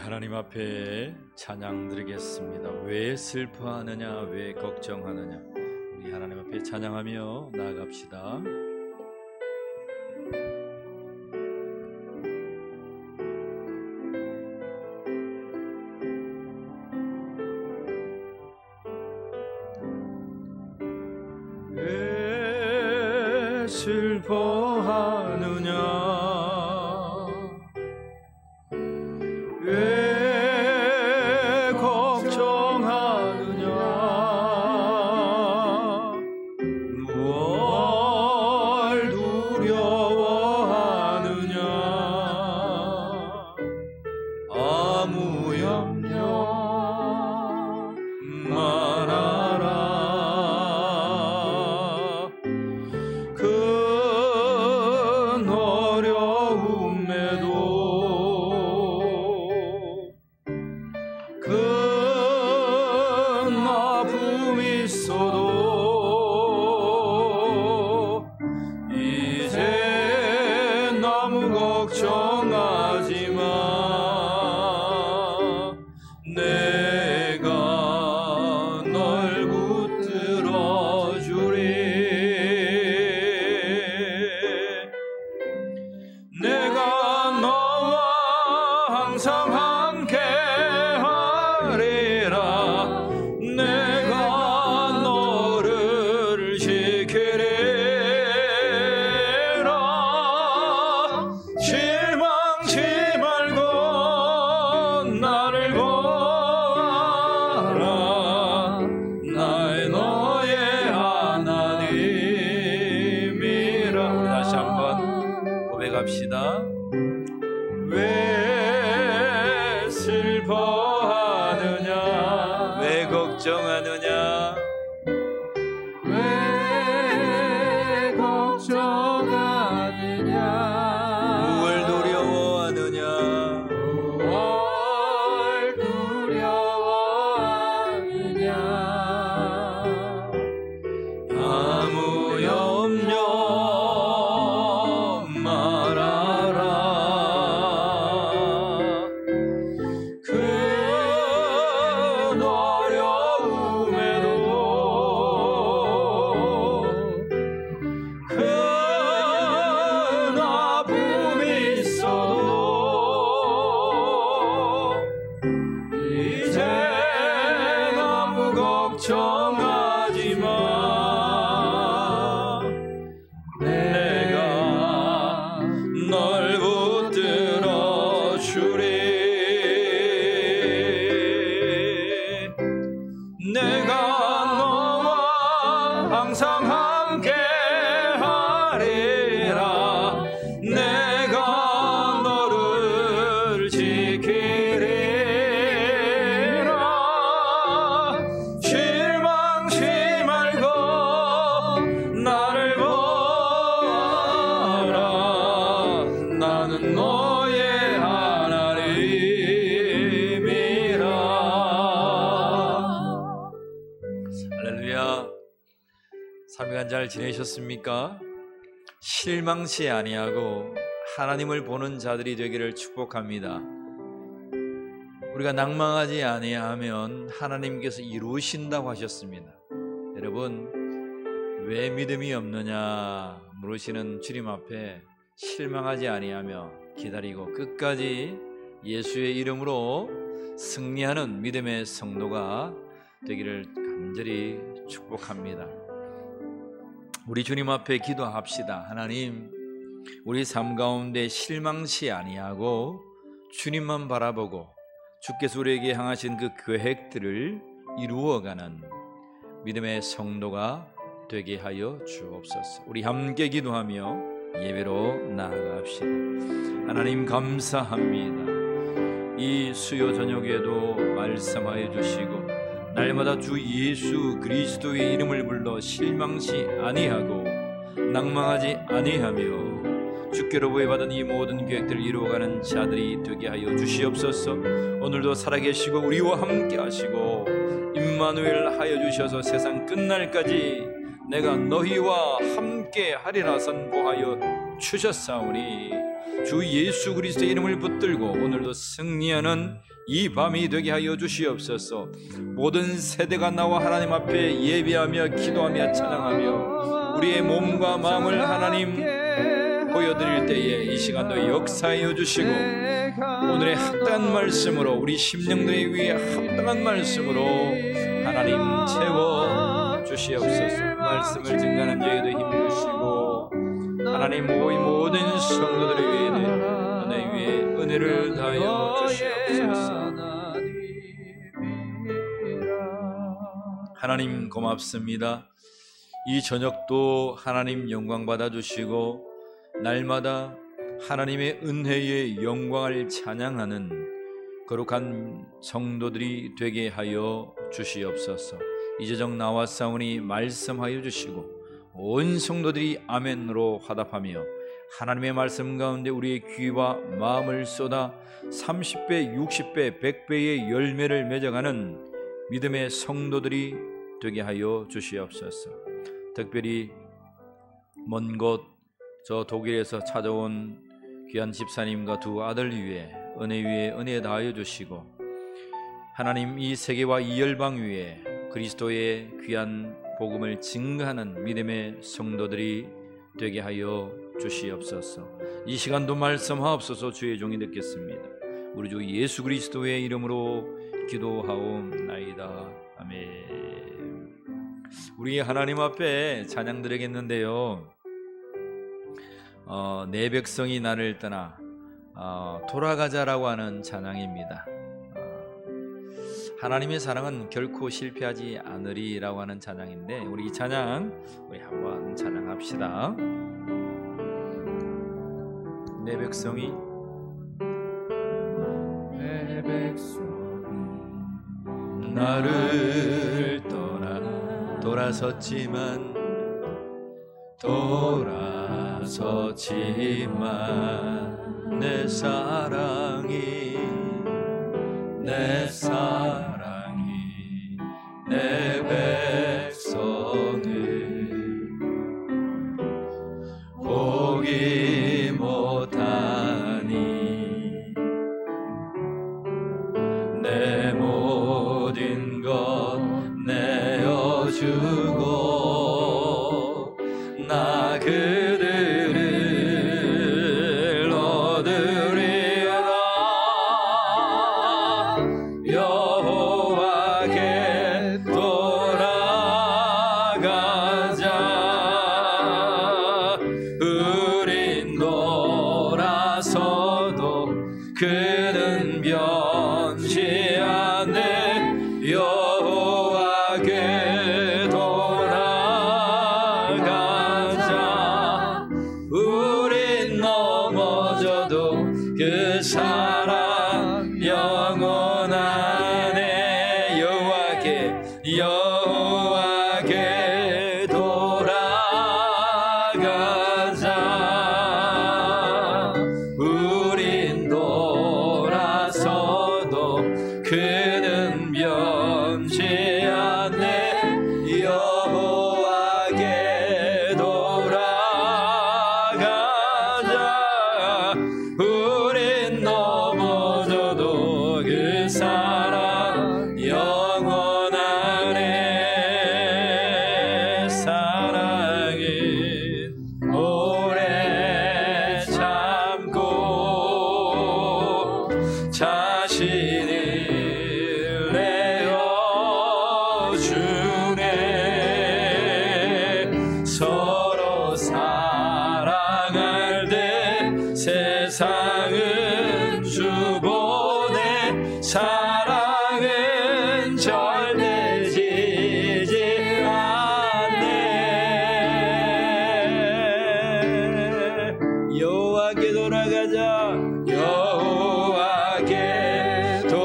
하나님 앞에 찬양 드리겠습니다. 왜 슬퍼하느냐, 왜 걱정하느냐. 우리 하나님 앞에 찬양하며 나아갑시다. 왜 슬퍼하느냐, 왜 걱정하느냐, 무얼 두려워하느냐. 아무 염려 말아라. 큰 어려움에도 큰 아픔이 있어도 이제 너무 걱정하지 마. 내가 널 붙들어 주리. 내가 너와 항상 함께 하리라. 내가 너를 지키리라. 실망치 말고 나를 보아라. 나의 너의 하나님이라. 우리 다시 한번 고백합시다. 왜 슬퍼하느냐, 왜 걱정하느냐, 왜 걱정하느냐, 무얼 두려워하느냐, 무얼 두려워하느냐. 아무 염려 말아라. 큰 어려움에도 큰 아픔이 있어도 이제 너무 걱정하지 마. 내가 널 붙들어 주리. 내가 너와 항상 함께 하리라. 내가 너를 지키리라. 실망치 말고 나를 보아라. 나는 너의 하나님이라. 할렐루야. 3일간 잘 지내셨습니까? 실망치 아니하고 하나님을 보는 자들이 되기를 축복합니다. 우리가 낭망하지 아니하면 하나님께서 이루신다고 하셨습니다. 여러분, 왜 믿음이 없느냐 물으시는 주님 앞에 실망하지 아니하며 기다리고 끝까지 예수의 이름으로 승리하는 믿음의 성도가 되기를 간절히 축복합니다. 우리 주님 앞에 기도합시다. 하나님, 우리 삶 가운데 실망치 아니하고 주님만 바라보고 주께서 우리에게 향하신 그 계획들을 이루어가는 믿음의 성도가 되게 하여 주옵소서. 우리 함께 기도하며 예배로 나아갑시다. 하나님 감사합니다. 이 수요 저녁에도 말씀하여 주시고 날마다 주 예수 그리스도의 이름을 불러 실망치 아니하고 낭망하지 아니하며 주께로 부여받은 이 모든 계획들을 이루어가는 자들이 되게 하여 주시옵소서. 오늘도 살아계시고 우리와 함께 하시고 임마누엘 하여 주셔서 세상 끝날까지 내가 너희와 함께 하리라 선포하여 주셨사오니 주 예수 그리스도의 이름을 붙들고 오늘도 승리하는 이 밤이 되게 하여 주시옵소서. 모든 세대가 나와 하나님 앞에 예배하며 기도하며 찬양하며 우리의 몸과 마음을 하나님 보여드릴 때에 이 시간도 역사하여 주시고 오늘의 합당한 말씀으로 우리 심령들의 위에 합당한 말씀으로 하나님 채워 주시옵소서. 말씀을 증거하는 저희도 힘 주시고 하나님 모든 성도들의 위에 은혜 위에 은혜를 다하여 주시옵소서. 하나님 고맙습니다. 이 저녁도 하나님 영광 받아주시고 날마다 하나님의 은혜의 영광을 찬양하는 거룩한 성도들이 되게 하여 주시옵소서. 이제정 나왔사오니 말씀하여 주시고 온 성도들이 아멘으로 화답하며 하나님의 말씀 가운데 우리의 귀와 마음을 쏟아 30배, 60배, 100배의 열매를 맺어가는 믿음의 성도들이 되게 하여 주시옵소서. 특별히 먼 곳 저 독일에서 찾아온 귀한 집사님과 두 아들 위에 은혜 위에 은혜 다하여 주시고 하나님 이 세계와 이 열방 위에 그리스도의 귀한 복음을 증거하는 믿음의 성도들이 되게 하여 주시옵소서. 이 시간도 말씀하옵소서. 주의 종이 듣겠습니다. 우리 주 예수 그리스도의 이름으로 기도하옵나이다. 아멘. 우리 하나님 앞에 찬양 드리겠는데요, 내 백성이 나를 떠나 돌아가자라고 하는 찬양입니다. 하나님의 사랑은 결코 실패하지 않으리라고 하는 찬양인데 우리 이 찬양 우리 한번 찬양합시다. 내 백성이 나를 떠나 돌아섰지만 내 사랑이 내 백성을 보기 못하니 내 모든 것 내어주고 나 그들을 얻으리라. 여호와께 돌아가자. 우린 돌아서도 그는 변치 않네. 여호와께 돌아가자. 우린 넘어져도 그 사랑 영원하네. 여호와께 돌아가자. 우린 돌아서도 그는 변치 않네. 여호와께 돌아가자. 우린 넘어져도 그 사랑 영원하네. 사랑은 오래 참고 자신을 내어주네. 서로 사랑할 때 세상은 주보내. 사랑은 절대 지지 않네. 여호와께 돌아가자. 여호와께 돌아가자.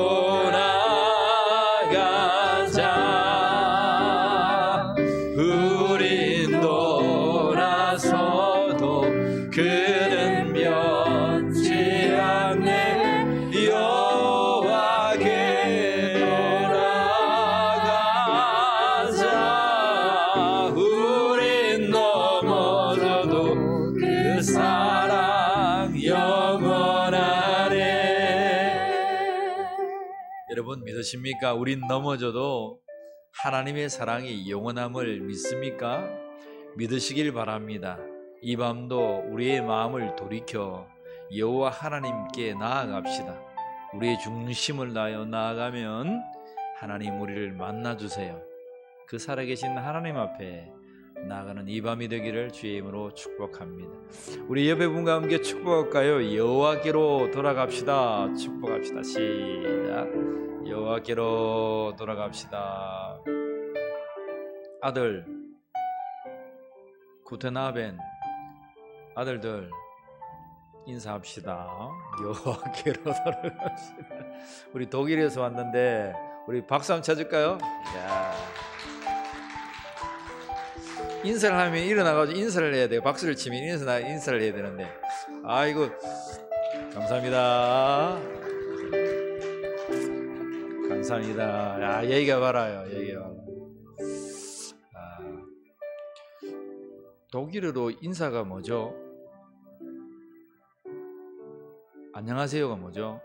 여러분 믿으십니까? 우린 넘어져도 하나님의 사랑이 영원함을 믿습니까? 믿으시길 바랍니다. 이 밤도 우리의 마음을 돌이켜 여호와 하나님께 나아갑시다. 우리의 중심을 다하여 나아가면 하나님 우리를 만나주세요. 그 살아계신 하나님 앞에 나아가는 이 밤이 되기를 주의 이름으로 축복합니다. 우리 옆에 분과 함께 축복할까요? 여호와께로 돌아갑시다. 축복합시다. 시작. 여호와께로 돌아갑시다. 아들 구테나벤 아들들 인사합시다. 여호와께로 돌아갑시다. 우리 독일에서 왔는데 우리 박수 한번 쳐줄까요? 야. 인사를 하면 일어나가지고 인사를 해야 돼요. 박수를 치면 인사를 해야 되는데. 아이고 감사합니다. 감사합니다. 야, 얘기가 봐라요. 얘기가 봐라. 독일어로 인사가 뭐죠? 안녕하세요가 뭐죠?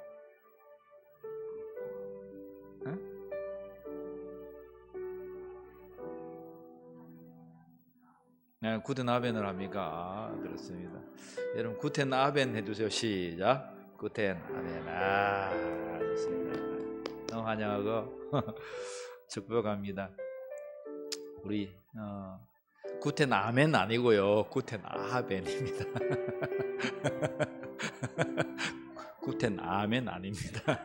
네, 구텐 아벤을 합니까? 그렇습니다. 여러분 구텐 아벤 해주세요. 시작. 구텐 아벤. 좋습니다. 너무 환영하고 축복합니다. 우리 구텐 아멘 아니고요. 구텐 아벤입니다. 구텐 아멘 아닙니다.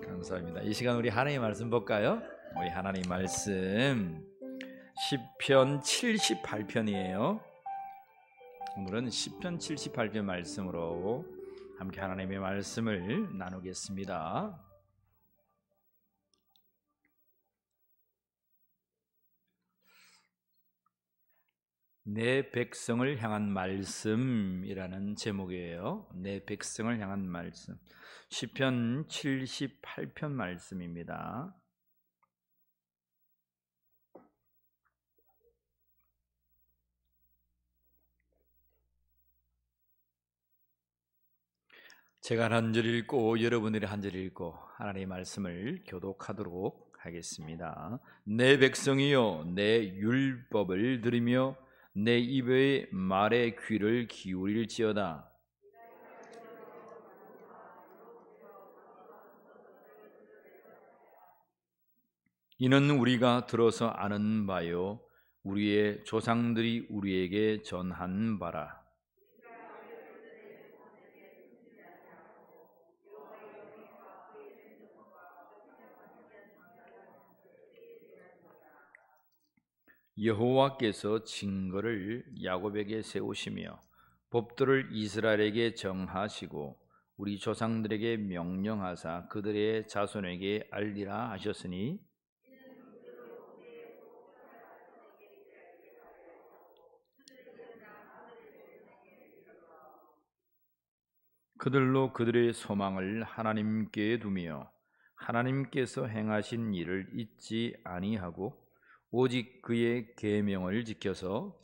감사합니다. 이 시간 우리 하나님 말씀 볼까요? 우리 하나님 말씀 시편 78편이에요. 오늘은 시편 78편 말씀으로 함께 하나님의 말씀을 나누겠습니다. 내 백성을 향한 말씀이라는 제목이에요. 내 백성을 향한 말씀. 시편 78편 말씀입니다. 제가 한 절 읽고 여러분들이 한 절 읽고 하나님의 말씀을 교독하도록 하겠습니다. 내 백성이여 내 율법을 들으며 내 입의 말에 귀를 기울일지어다. 이는 우리가 들어서 아는 바요 우리의 조상들이 우리에게 전한 바라. 여호와께서 증거를 야곱에게 세우시며 법도를 이스라엘에게 정하시고 우리 조상들에게 명령하사 그들의 자손에게 알리라 하셨으니 그들로 그들의 소망을 하나님께 두며 하나님께서 행하신 일을 잊지 아니하고 오직 그의 계명을 지켜서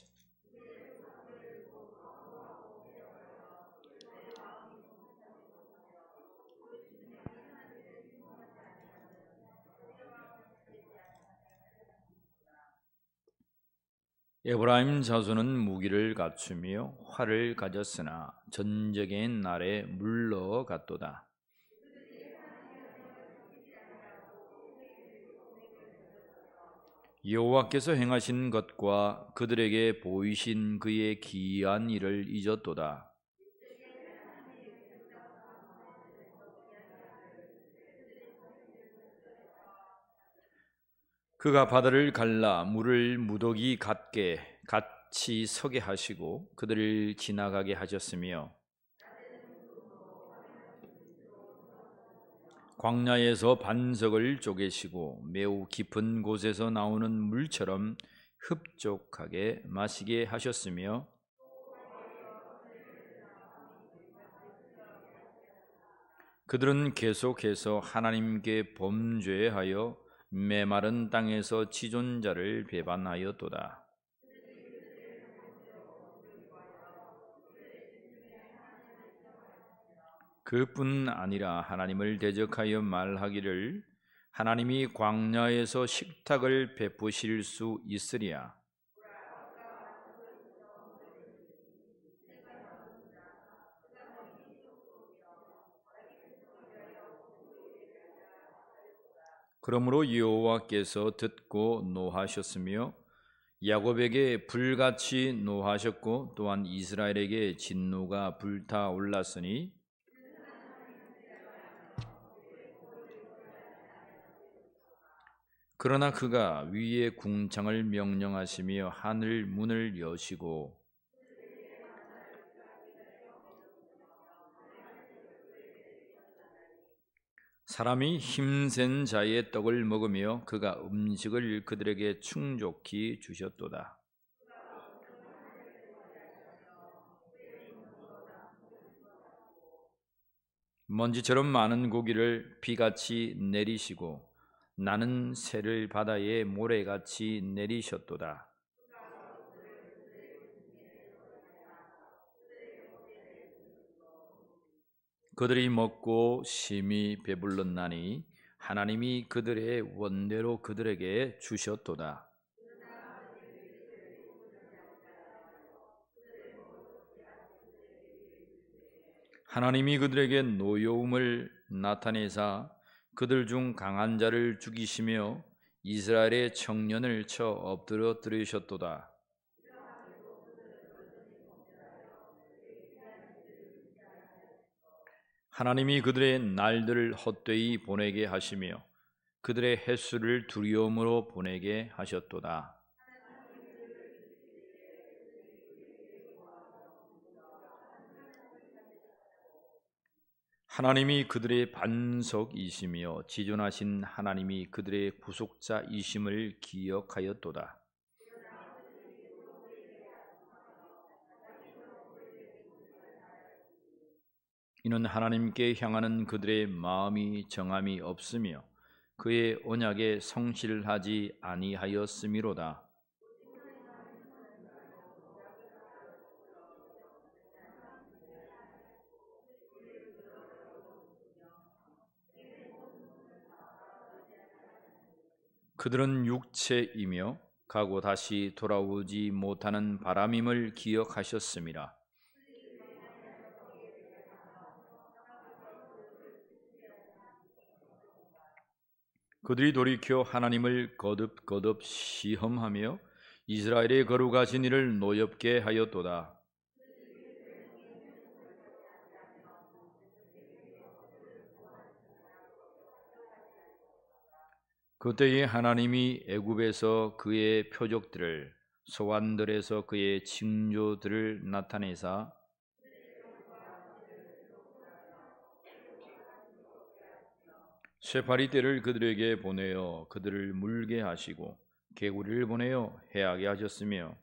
에브라임 자손은 무기를 갖추며 활을 가졌으나 전적의 날에 물러갔도다. 여호와께서 행하신 것과 그들에게 보이신 그의 기이한 일을 잊었도다. 그가 바다를 갈라 물을 무더기 같이 서게 하시고 그들을 지나가게 하셨으며 광야에서 반석을 쪼개시고 매우 깊은 곳에서 나오는 물처럼 흡족하게 마시게 하셨으며 그들은 계속해서 하나님께 범죄하여 메마른 땅에서 지존자를 배반하였도다. 그뿐 아니라 하나님을 대적하여 말하기를 하나님이 광야에서 식탁을 베푸실 수 있으랴. 그러므로 여호와께서 듣고 노하셨으며 야곱에게 불같이 노하셨고 또한 이스라엘에게 진노가 불타올랐으니 그러나 그가 위의 궁창을 명령하시며 하늘 문을 여시고 사람이 힘센 자의 떡을 먹으며 그가 음식을 그들에게 충족히 주셨도다. 먼지처럼 많은 고기를 비같이 내리시고 나는 새를 바다에 모래같이 내리셨도다. 그들이 먹고 심히 배불렀나니 하나님이 그들의 원대로 그들에게 주셨도다. 하나님이 그들에게 노여움을 나타내사 그들 중 강한 자를 죽이시며 이스라엘의 청년을 쳐 엎드러뜨리셨도다. 하나님이 그들의 날들을 헛되이 보내게 하시며 그들의 횟수를 두려움으로 보내게 하셨도다. 하나님이 그들의 반석이시며 지존하신 하나님이 그들의 구속자이심을 기억하였도다. 이는 하나님께 향하는 그들의 마음이 정함이 없으며 그의 언약에 성실하지 아니하였음이로다. 그들은 육체이며 가고 다시 돌아오지 못하는 바람임을 기억하셨음이라. 그들이 돌이켜 하나님을 거듭 시험하며 이스라엘의 거룩하신 이를 노엽게 하였도다. 그때에 하나님이 애굽에서 그의 표적들을 소환들에서 그의 징조들을 나타내사 쇠파리 떼를 그들에게 보내어 그들을 물게 하시고 개구리를 보내어 해하게 하셨으며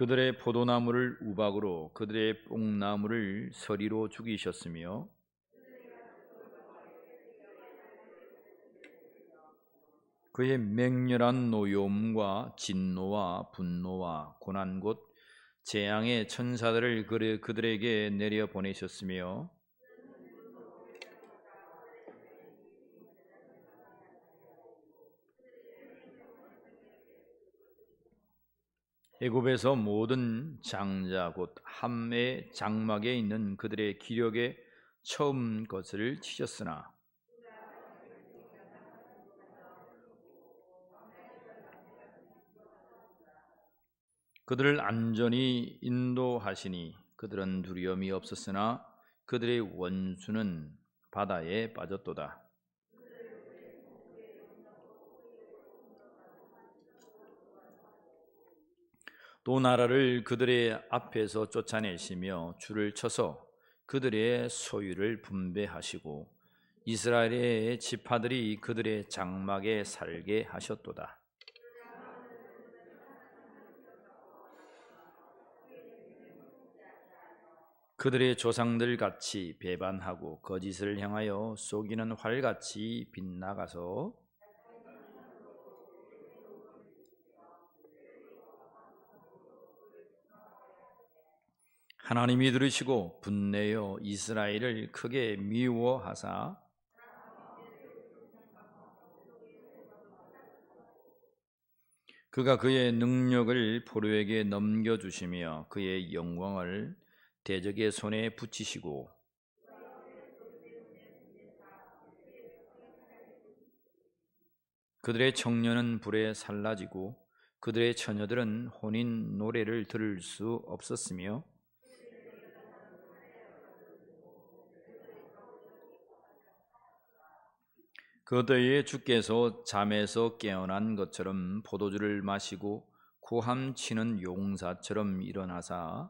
그들의 포도나무를 우박으로 그들의 뽕나무를 서리로 죽이셨으며 그의 맹렬한 노여움과 진노와 분노와 고난 곧 재앙의 천사들을 그들에게 내려 보내셨으며 애굽에서 모든 장자 곧 함의 장막에 있는 그들의 기력에 처음 것을 치셨으나 그들을 안전히 인도하시니 그들은 두려움이 없었으나 그들의 원수는 바다에 빠졌도다. 또 나라를 그들의 앞에서 쫓아내시며 줄을 쳐서 그들의 소유를 분배하시고 이스라엘의 지파들이 그들의 장막에 살게 하셨도다. 그들의 조상들 같이 배반하고 거짓을 향하여 속이는 활같이 빗나가서 하나님이 들으시고 분내어 이스라엘을 크게 미워하사 그가 그의 능력을 포로에게 넘겨주시며 그의 영광을 대적의 손에 붙이시고 그들의 청년은 불에 살라지고 그들의 처녀들은 혼인 노래를 들을 수 없었으며 그때에 주께서 잠에서 깨어난 것처럼 포도주를 마시고 고함 치는 용사처럼 일어나사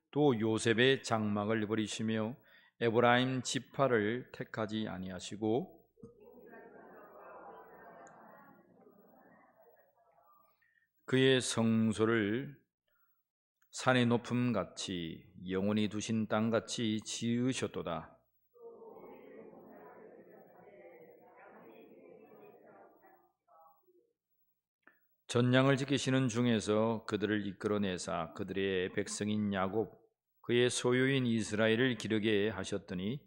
또 요셉의 장막을 버리시며 에브라임 지파를 택하지 아니하시고 그의 성소를 산의 높음 같이 영원히 두신 땅 같이 지으셨도다. 전량을 지키시는 중에서 그들을 이끌어내사 그들의 백성인 야곱 그의 소유인 이스라엘을 기르게 하셨더니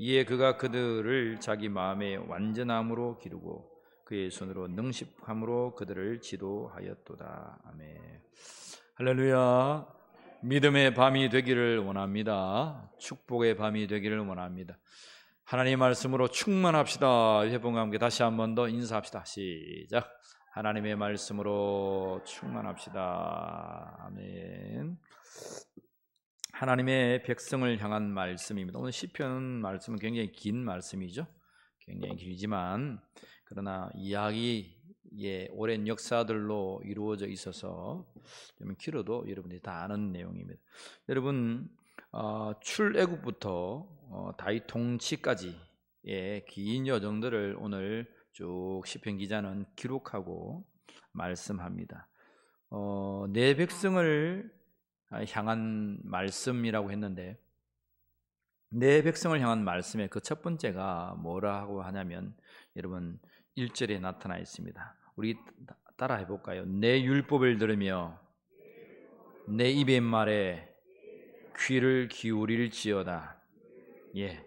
이에 그가 그들을 자기 마음의 완전함으로 기르고 그의 손으로 능십함으로 그들을 지도하였도다. 아멘. 할렐루야. 믿음의 밤이 되기를 원합니다. 축복의 밤이 되기를 원합니다. 하나님의 말씀으로 충만합시다. 회복과 함께 다시 한 번 더 인사합시다. 시작. 하나님의 말씀으로 충만합시다. 아멘. 하나님의 백성을 향한 말씀입니다. 오늘 시편 말씀은 굉장히 긴 말씀이죠. 굉장히 길지만 그러나 이야기의 오랜 역사들로 이루어져 있어서 좀 길어도 여러분들이 다 아는 내용입니다. 여러분 출애굽부터 다윗 통치까지의 긴 여정들을 오늘 쭉 시편 기자는 기록하고 말씀합니다. 내 백성을 향한 말씀이라고 했는데 내 백성을 향한 말씀의 그 첫 번째가 뭐라고 하냐면 여러분 1절에 나타나 있습니다. 우리 따라 해볼까요? 내 율법을 들으며 내 입의 말에 귀를 기울일지어다. 예,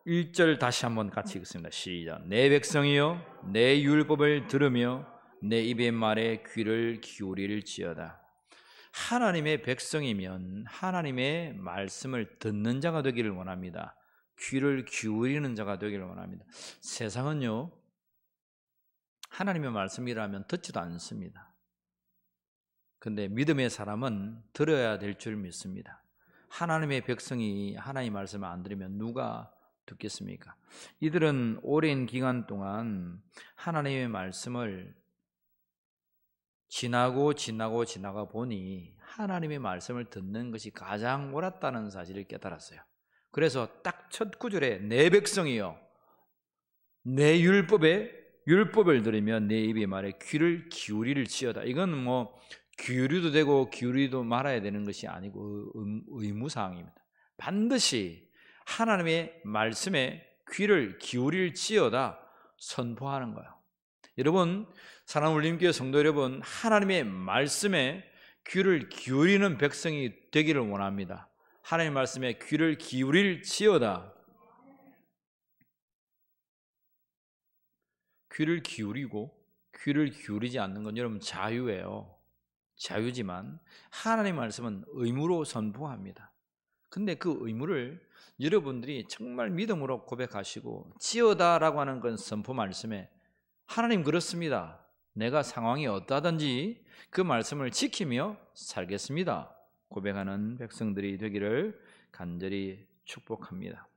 1절 다시 한번 같이 읽습니다. 시작. 내 백성이여 내 율법을 들으며 내 입의 말에 귀를 기울일지어다. 하나님의 백성이면 하나님의 말씀을 듣는 자가 되기를 원합니다. 귀를 기울이는 자가 되기를 원합니다. 세상은요 하나님의 말씀이라면 듣지도 않습니다. 근데 믿음의 사람은 들어야 될 줄 믿습니다. 하나님의 백성이 하나님의 말씀을 안 들으면 누가 듣겠습니까? 이들은 오랜 기간 동안 하나님의 말씀을 지나가 보니 하나님의 말씀을 듣는 것이 가장 옳았다는 사실을 깨달았어요. 그래서 딱 첫 구절에 내 백성이여 내 율법을 들으며 내 입의 말에 귀를 기울일지어다. 이건 뭐 기울여도 되고 기울이도 말아야 되는 것이 아니고 의무사항입니다. 반드시 하나님의 말씀에 귀를 기울일지어다 선포하는 거예요. 여러분, 사랑하는 울림교회 성도 여러분, 하나님의 말씀에 귀를 기울이는 백성이 되기를 원합니다. 하나님의 말씀에 귀를 기울일지어다. 귀를 기울이고 귀를 기울이지 않는 건 여러분 자유예요. 자유지만 하나님의 말씀은 의무로 선포합니다. 근데 그 의무를 여러분들이 정말 믿음으로 고백하시고 지어다라고 하는 건 선포 말씀에 하나님 그렇습니다. 내가 상황이 어떠하든지 그 말씀을 지키며 살겠습니다. 고백하는 백성들이 되기를 간절히 축복합니다.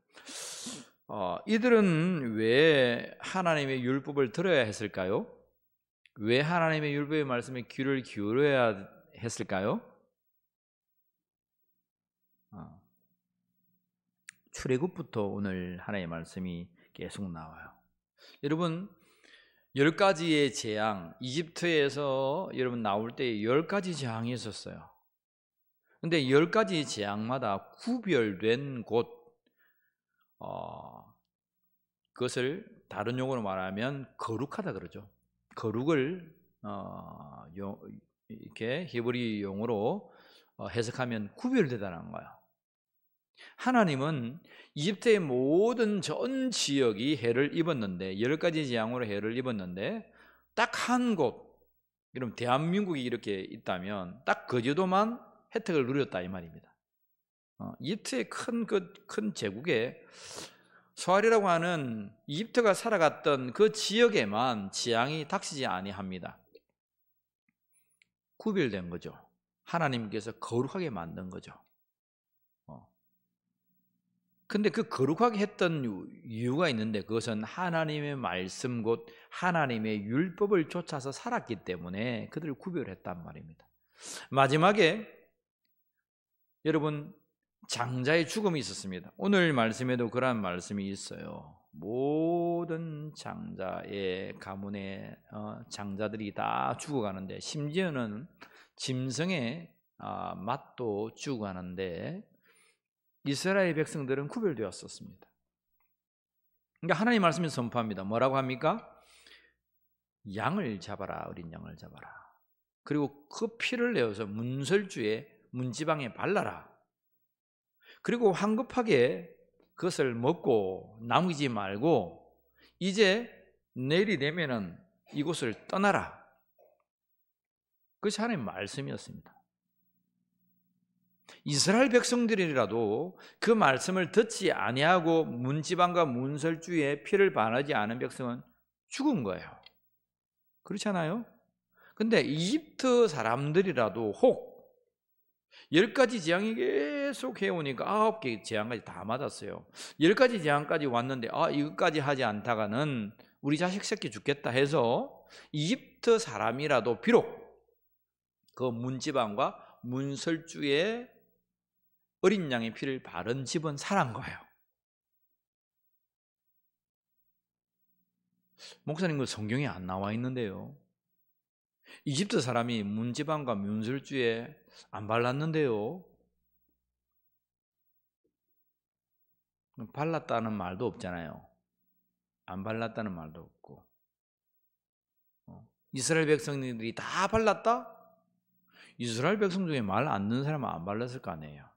이들은 왜 하나님의 율법을 들어야 했을까요? 왜 하나님의 율법의 말씀에 귀를 기울여야 했을까요? 출애굽부터 오늘 하나님의 말씀이 계속 나와요. 여러분 10가지의 재앙, 이집트에서 여러분 나올 때 10가지 재앙이 있었어요. 근데 10가지 재앙마다 구별된 그것을 다른 용어로 말하면 거룩하다 그러죠. 거룩을 이렇게 히브리 용어로 해석하면 구별되다는 거예요. 하나님은 이집트의 모든 전 지역이 해를 입었는데 10가지 재앙으로 해를 입었는데 딱 한 곳, 그럼 대한민국이 이렇게 있다면 딱 그 제도만 혜택을 누렸다 이 말입니다. 이집트의 큰 제국에 소알이라고 하는 이집트가 살아갔던 그 지역에만 재앙이 닥치지 아니합니다. 구별된 거죠. 하나님께서 거룩하게 만든 거죠. 근데 그 거룩하게 했던 이유가 있는데 그것은 하나님의 말씀 곧 하나님의 율법을 쫓아서 살았기 때문에 그들을 구별했단 말입니다. 마지막에 여러분 장자의 죽음이 있었습니다. 오늘 말씀에도 그러한 말씀이 있어요. 모든 장자의 가문의 장자들이 다 죽어가는데 심지어는 짐승의 맛도 죽어가는데 이스라엘 백성들은 구별되었었습니다. 그러니까 하나님 말씀이 선포합니다. 뭐라고 합니까? 양을 잡아라, 어린 양을 잡아라. 그리고 그 피를 내어서 문설주에 문지방에 발라라. 그리고 황급하게 그것을 먹고 남기지 말고 이제 내일이 되면은 이곳을 떠나라. 그것이 하나님의 말씀이었습니다. 이스라엘 백성들이라도 그 말씀을 듣지 아니하고 문지방과 문설주에 피를 반하지 않은 백성은 죽은 거예요. 그렇잖아요? 근데 이집트 사람들이라도 혹 10가지 재앙이 계속 해오니까 9개 재앙까지 다 맞았어요. 10가지 재앙까지 왔는데 이것까지 하지 않다가는 우리 자식 새끼 죽겠다 해서 이집트 사람이라도 비록 그 문지방과 문설주에 어린 양의 피를 바른 집은 살한 거예요. 목사님 그 성경에 안 나와 있는데요. 이집트 사람이 문지방과 문설주에 안 발랐는데요. 발랐다는 말도 없잖아요. 안 발랐다는 말도 없고. 이스라엘 백성들이 다 발랐다? 이스라엘 백성 중에 말 안 듣는 사람은 안 발랐을 거 아니에요.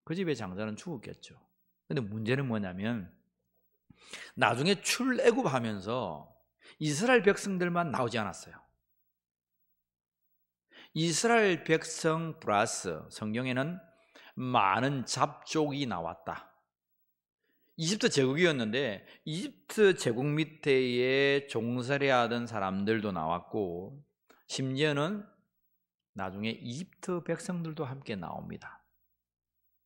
그 집의 장자는 죽었겠죠. 근데 문제는 뭐냐면 나중에 출애굽하면서 이스라엘 백성들만 나오지 않았어요. 이스라엘 백성 플러스 성경에는 많은 잡족이 나왔다. 이집트 제국이었는데 이집트 제국 밑에 종살이 하던 사람들도 나왔고 심지어는 나중에 이집트 백성들도 함께 나옵니다.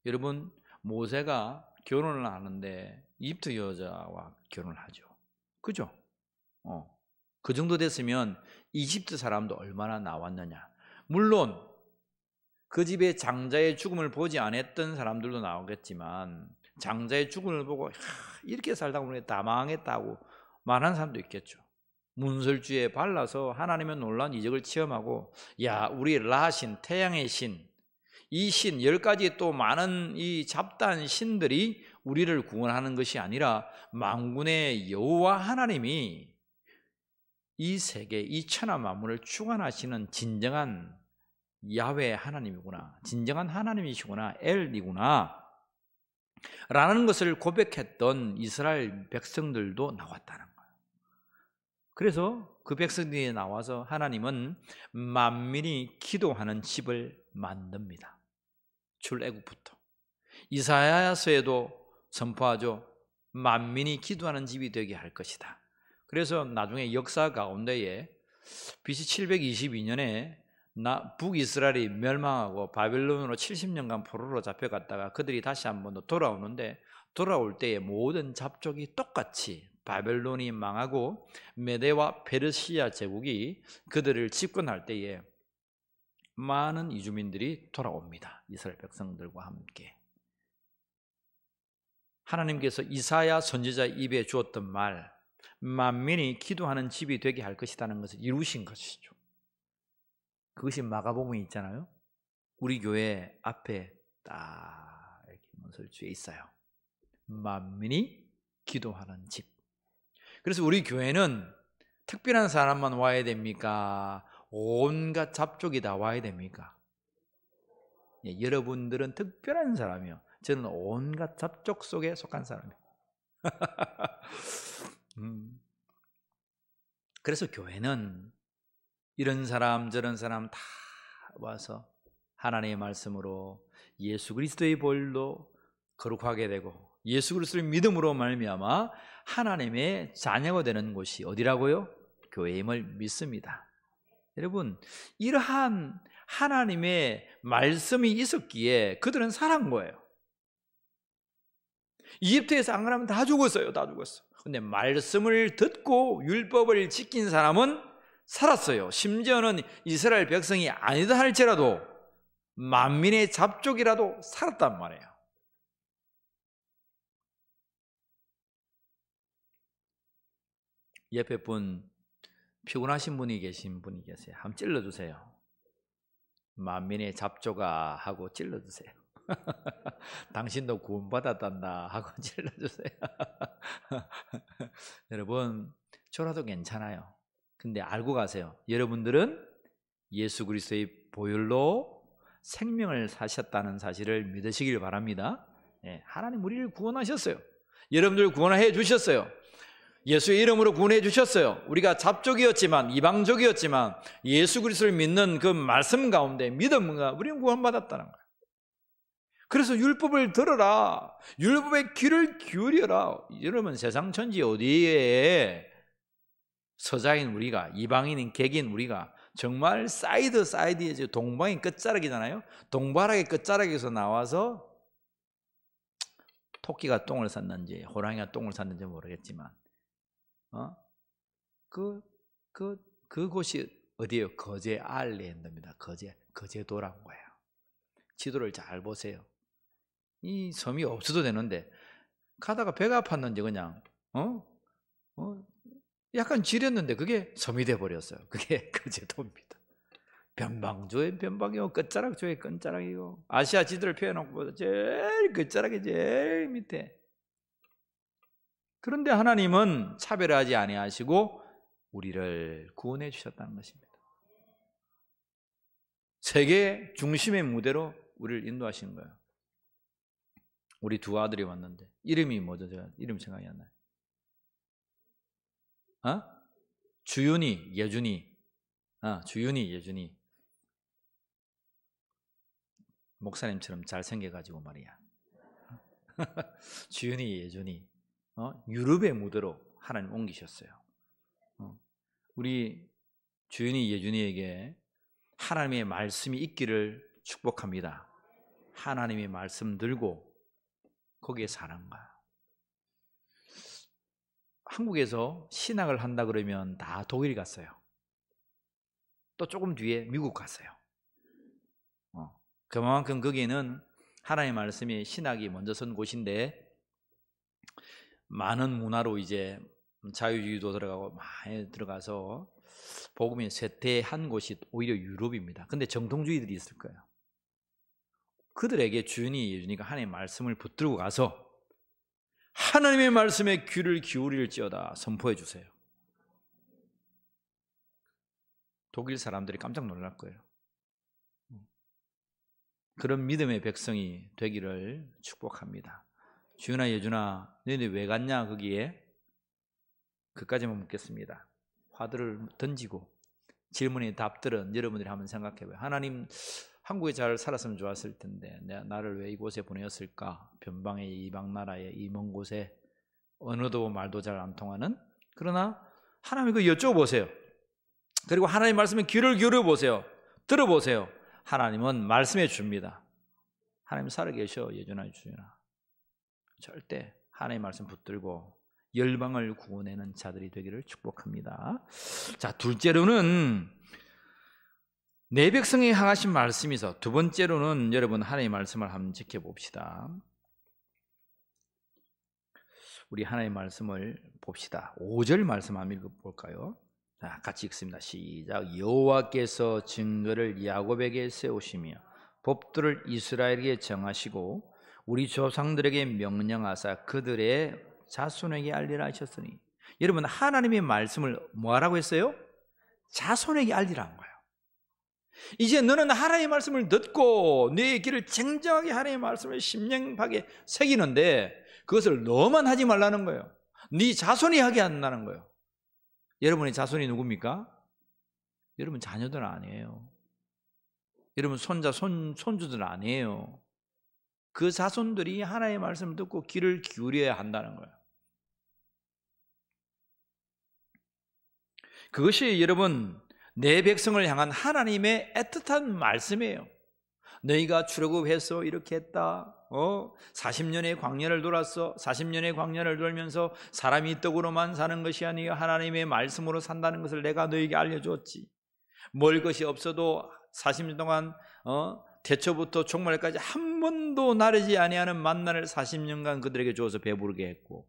여러분 모세가 결혼을 하는데 이집트 여자와 결혼을 하죠. 그죠? 그 정도 됐으면 이집트 사람도 얼마나 나왔느냐. 물론 그 집에 장자의 죽음을 보지 않았던 사람들도 나오겠지만 장자의 죽음을 보고 이렇게 살다 보니 다 망했다고 말하는 사람도 있겠죠. 문설주에 발라서 하나님의 놀라운 이적을 체험하고 야 우리 라신 태양의 신 이 신 10가지 또 많은 이 잡다한 신들이 우리를 구원하는 것이 아니라 만군의 여호와 하나님이 이 세계 이 천하 만물을 주관하시는 진정한 야훼 하나님이구나, 진정한 하나님이시구나, 엘이구나 라는 것을 고백했던 이스라엘 백성들도 나왔다는 거예요. 그래서 그 백성들이 나와서 하나님은 만민이 기도하는 집을 만듭니다. 출애굽부터 이사야서에도 선포하죠. 만민이 기도하는 집이 되게 할 것이다. 그래서 나중에 역사 가운데에 BC 722년에 북이스라엘이 멸망하고 바벨론으로 70년간 포로로 잡혀갔다가 그들이 다시 한 번 더 돌아오는데 돌아올 때에 모든 잡족이 똑같이 바벨론이 망하고 메데와 페르시아 제국이 그들을 집권할 때에 많은 이주민들이 돌아옵니다. 이스라엘 백성들과 함께. 하나님께서 이사야 선지자 입에 주었던 말 만민이 기도하는 집이 되게 할 것이라는 것을 이루신 것이죠. 그것이 마가복음에 있잖아요. 우리 교회 앞에 딱 이렇게 문설주에 있어요. 만민이 기도하는 집. 그래서 우리 교회는 특별한 사람만 와야 됩니까? 온갖 잡족이 다 와야 됩니까? 예, 여러분들은 특별한 사람이요. 저는 온갖 잡족 속에 속한 사람이에요. 그래서 교회는 이런 사람 저런 사람 다 와서 하나님의 말씀으로 예수 그리스도의 보혈로 거룩하게 되고 예수 그리스도의 믿음으로 말미암아 하나님의 자녀가 되는 곳이 어디라고요? 교회임을 믿습니다. 여러분, 이러한 하나님의 말씀이 있었기에 그들은 살은 거예요. 이집트에서 안 그러면 다 죽었어요. 다 죽었어. 근데 말씀을 듣고 율법을 지킨 사람은 살았어요. 심지어는 이스라엘 백성이 아니다 할지라도 만민의 잡족이라도 살았단 말이에요. 옆에 분 피곤하신 분이 계신 분이 계세요. 한번 찔러주세요. 만민의 잡족아 하고 찔러주세요. 당신도 구원받았단다 하고 찔러주세요. 여러분, 저라도 괜찮아요. 근데 알고 가세요. 여러분들은 예수 그리스도의 보혈로 생명을 사셨다는 사실을 믿으시길 바랍니다. 네, 하나님 우리를 구원하셨어요. 여러분들 구원해 주셨어요. 예수의 이름으로 구원해 주셨어요. 우리가 잡족이었지만, 이방족이었지만 예수 그리스도를 믿는 그 말씀 가운데 믿음과 우리는 구원받았다는 거예요. 그래서 율법을 들어라. 율법의 귀를 기울여라. 여러분, 세상 천지 어디에 서자인 우리가, 이방인인 객인 우리가 정말 사이드에 동방의 끝자락이잖아요. 동바락의 끝자락에서 나와서 토끼가 똥을 쌌는지 호랑이가 똥을 쌌는지 모르겠지만 그곳이 어디예요? 거제 아일랜드입니다. 거제도란 거예요. 지도를 잘 보세요. 이 섬이 없어도 되는데 가다가 배가 아팠는지 그냥 약간 지렸는데 그게 섬이 돼 버렸어요. 그게 거제도입니다. 변방조의 변방이고 끝자락조의 끝자락이고 아시아 지도를 펴놓고 제일 끝자락이 제일 밑에. 그런데 하나님은 차별하지 아니하시고 우리를 구원해 주셨다는 것입니다. 세계 중심의 무대로 우리를 인도하신 거예요. 우리 두 아들이 왔는데 이름이 뭐죠? 제가 이름 생각이 안 나요. 주윤이, 예준이. 주윤이, 예준이. 목사님처럼 잘생겨가지고 말이야. 주윤이, 예준이. 유럽의 무대로 하나님 옮기셨어요. 우리 주윤이, 예준이에게 하나님의 말씀이 있기를 축복합니다. 하나님의 말씀 들고 거기에 사는 거야. 한국에서 신학을 한다 그러면 다 독일 갔어요. 또 조금 뒤에 미국 갔어요. 그만큼 거기에는 하나님의 말씀이 신학이 먼저 선 곳인데 많은 문화로 이제 자유주의도 들어가고 많이 들어가서 복음이 쇠퇴한 곳이 오히려 유럽입니다. 근데 정통주의들이 있을 거예요. 그들에게 주윤이, 예준이가 하나님의 말씀을 붙들고 가서 하나님의 말씀에 귀를 기울일지어다 선포해 주세요. 독일 사람들이 깜짝 놀랄 거예요. 그런 믿음의 백성이 되기를 축복합니다. 주윤아, 예준아, 너희들 왜 갔냐 거기에? 그까지만 묻겠습니다. 화두를 던지고 질문의 답들은 여러분들이 한번 생각해봐요. 하나님, 한국에 잘 살았으면 좋았을 텐데 나를 왜 이곳에 보내었을까? 변방의 이방 나라에 이 먼 곳에 언어도 말도 잘 안 통하는. 그러나 하나님 그 여쭤보세요. 그리고 하나님 말씀에 귀를 기울여 보세요. 들어보세요. 하나님은 말씀해 줍니다. 하나님 살아계셔, 예준아, 주윤아. 절대 하나님의 말씀 붙들고 열방을 구원하는 자들이 되기를 축복합니다. 자, 둘째로는 내 백성에 향하신 말씀이 있어. 두 번째로는 여러분 하나님의 말씀을 한번 지켜봅시다. 우리 하나님의 말씀을 봅시다. 5절 말씀 한번 읽어볼까요? 자, 같이 읽습니다. 시작. 여호와께서 증거를 야곱에게 세우시며 법도를 이스라엘에게 정하시고 우리 조상들에게 명령하사 그들의 자손에게 알리라 하셨으니. 여러분, 하나님의 말씀을 뭐하라고 했어요? 자손에게 알리라는 거예요. 이제 너는 하나님의 말씀을 듣고 네 길을 정정하게 하나님의 말씀을 심령하게 새기는데 그것을 너만 하지 말라는 거예요. 네 자손이 하게 한다는 거예요. 여러분의 자손이 누굽니까? 여러분 자녀들 아니에요. 여러분 손자, 손주들 아니에요. 그 자손들이 하나님의 말씀을 듣고 귀를 기울여야 한다는 거예요. 그것이 여러분 내 백성을 향한 하나님의 애틋한 말씀이에요. 너희가 출애굽해서 이렇게 했다. 40년의 광야를 돌았어. 40년의 광야를 돌면서 사람이 떡으로만 사는 것이 아니라 하나님의 말씀으로 산다는 것을 내가 너희에게 알려줬지. 먹을 것이 없어도 40년 동안 태초부터 종말까지 한 번도 나르지 아니하는 만나를 40년간 그들에게 주어서 배부르게 했고,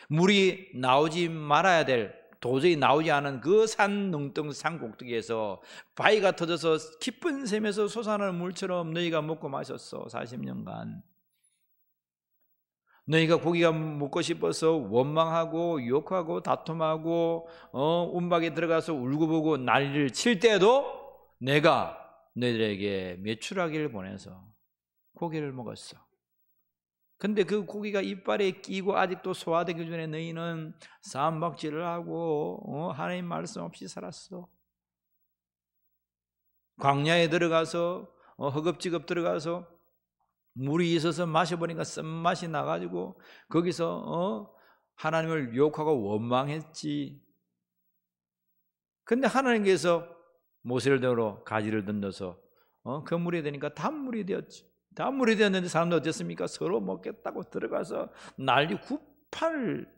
물이 나오지 말아야 될, 도저히 나오지 않은 그 산 능덩 산 꼭대기에서 바위가 터져서 깊은 샘에서 솟아나는 물처럼 너희가 먹고 마셨어. 40년간 너희가 고기가 먹고 싶어서 원망하고 욕하고 다툼하고 움박에 들어가서 울고보고 난리를 칠 때에도 내가 너희들에게 메추라기를 보내서 고기를 먹었어. 근데 그 고기가 이빨에 끼고 아직도 소화되기 전에 너희는 싸움박질을 하고 하나님 말씀 없이 살았어. 광야에 들어가서 허겁지겁 들어가서 물이 있어서 마셔보니까 쓴맛이 나가지고 거기서 하나님을 욕하고 원망했지. 근데 하나님께서 모세를 대로 가지를 던져서 그 물이 되니까 단물이 되었지. 단물이 되었는데 사람들 어땠습니까? 서로 먹겠다고 들어가서 난리 구판을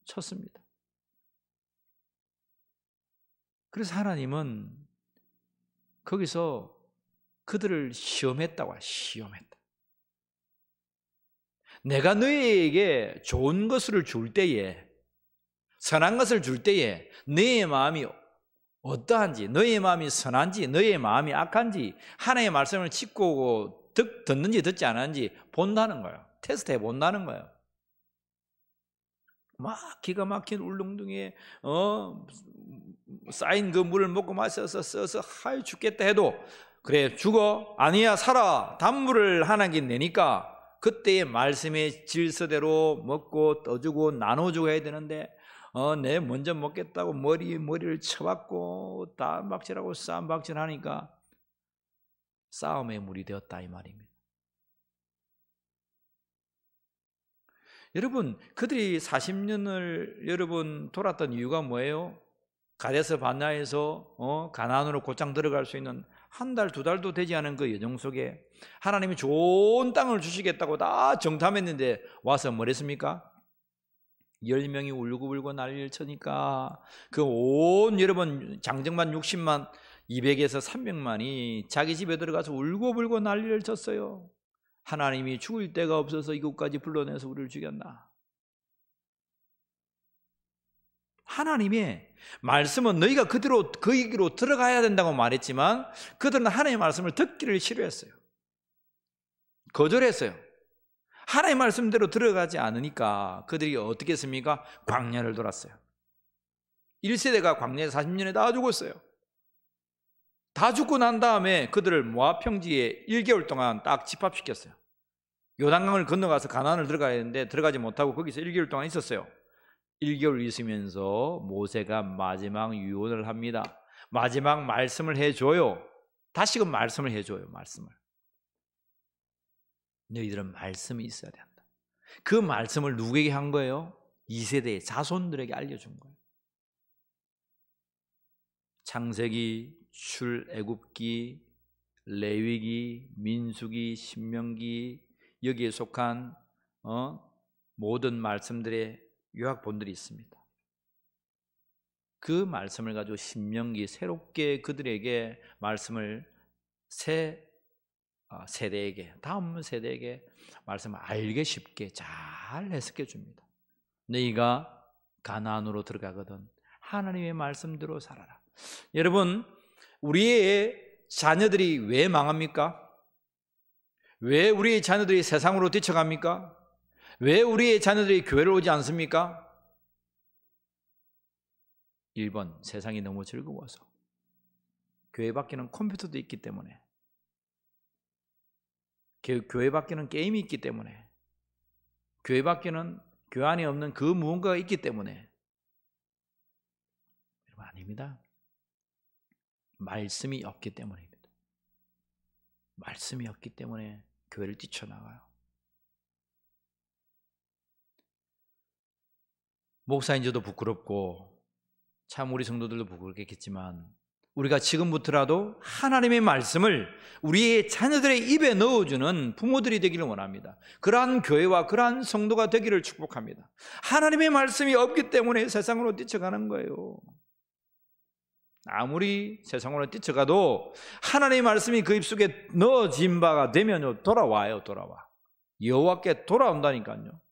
쳤습니다. 그래서 하나님은 거기서 그들을 시험했다고 해요. 시험했다. 내가 너희에게 좋은 것을 줄 때에, 선한 것을 줄 때에 너희의 마음이 어떠한지, 너희의 마음이 선한지 너희의 마음이 악한지 하나님의 말씀을 짚고 듣는지 듣지 않았는지 본다는 거예요. 테스트해 본다는 거예요. 막 기가 막힌 울릉둥이에 쌓인 그 물을 먹고 마셔서 써서 하여 죽겠다 해도 그래 죽어? 아니야 살아. 단물을 하나님께 내니까 그때의 말씀의 질서대로 먹고 떠주고 나눠주고 해야 되는데 내 먼저 먹겠다고 머리를 쳐박고 땀박질하고 싸움박질하니까 싸움의 물이 되었다 이 말입니다. 여러분 그들이 40년을 여러분 돌았던 이유가 뭐예요? 가데스 바네아에서 가나안으로 곧장 들어갈 수 있는 한 달, 두 달도 되지 않은 그 여정 속에 하나님이 좋은 땅을 주시겠다고 다 정탐했는데 와서 뭐랬습니까? 10명이 울고불고 난리를 치니까 그 온 여러분 장정만 60만 200에서 300만이 자기 집에 들어가서 울고불고 난리를 쳤어요. 하나님이 죽을 데가 없어서 이곳까지 불러내서 우리를 죽였나. 하나님의 말씀은 너희가 그대로 그 길로 들어가야 된다고 말했지만 그들은 하나님의 말씀을 듣기를 싫어했어요. 거절했어요. 하나님의 말씀대로 들어가지 않으니까 그들이 어떻게 했습니까? 광야를 돌았어요. 1세대가 광야에서 40년에 다 죽었어요. 다 죽고 난 다음에 그들을 모압 평지에 1개월 동안 딱 집합시켰어요. 요단강을 건너가서 가나안을 들어가야 했는데 들어가지 못하고 거기서 1개월 동안 있었어요. 1개월 있으면서 모세가 마지막 유언을 합니다. 마지막 말씀을 해줘요. 다시금 말씀을 해줘요. 말씀을. 너희들은 말씀이 있어야 된다. 그 말씀을 누구에게 한 거예요? 2세대의 자손들에게 알려준 거예요. 창세기, 출애굽기, 레위기, 민수기, 신명기 여기에 속한 모든 말씀들의 요약본들이 있습니다. 그 말씀을 가지고 신명기 새롭게 그들에게 말씀을 새 세대에게 다음 세대에게 말씀을 알게 쉽게 잘 해석해 줍니다. 너희가 가나안으로 들어가거든 하나님의 말씀대로 살아라. 여러분 우리의 자녀들이 왜 망합니까? 왜 우리의 자녀들이 세상으로 뛰쳐갑니까? 왜 우리의 자녀들이 교회를 오지 않습니까? 1번 세상이 너무 즐거워서 교회 밖에는 컴퓨터도 있기 때문에, 교회 밖에는 게임이 있기 때문에, 교회 밖에는 교회 안에 없는 그 무언가가 있기 때문에. 여러분, 아닙니다. 말씀이 없기 때문입니다. 말씀이 없기 때문에 교회를 뛰쳐나가요. 목사인 저도 부끄럽고 참 우리 성도들도 부끄럽겠지만, 우리가 지금부터라도 하나님의 말씀을 우리의 자녀들의 입에 넣어주는 부모들이 되기를 원합니다. 그러한 교회와 그러한 성도가 되기를 축복합니다. 하나님의 말씀이 없기 때문에 세상으로 뛰쳐가는 거예요. 아무리 세상으로 뛰쳐가도 하나님의 말씀이 그 입속에 넣어진 바가 되면요, 돌아와요. 돌아와. 여호와께 돌아온다니까요.